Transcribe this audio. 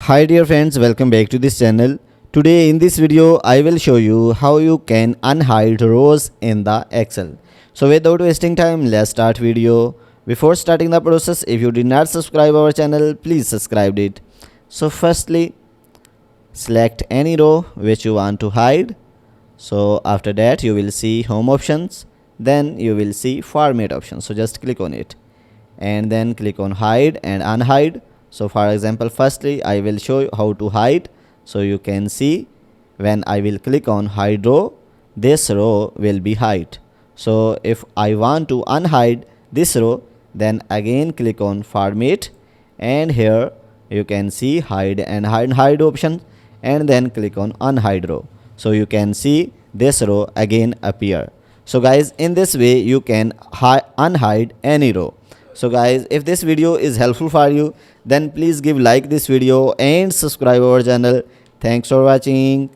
Hi dear friends, welcome back to this channel. Today in this video I will show you how you can unhide rows in the Excel. So without wasting time, let's start video. Before starting the process, if you did not subscribe our channel, please subscribe it. So firstly, select any row which you want to hide. So after that you will see home options, then you will see format option. So just click on it and then click on hide and unhide. So for example, firstly I will show you how to hide. So you can see when I will click on hide row, this row will be hide. So if I want to unhide this row, then again click on format and here you can see hide and unhide option and then click on unhide row. So you can see this row again appear. So guys, in this way you can unhide any row. So guys, if this video is helpful for you, then please give like this video and subscribe our channel. Thanks for watching.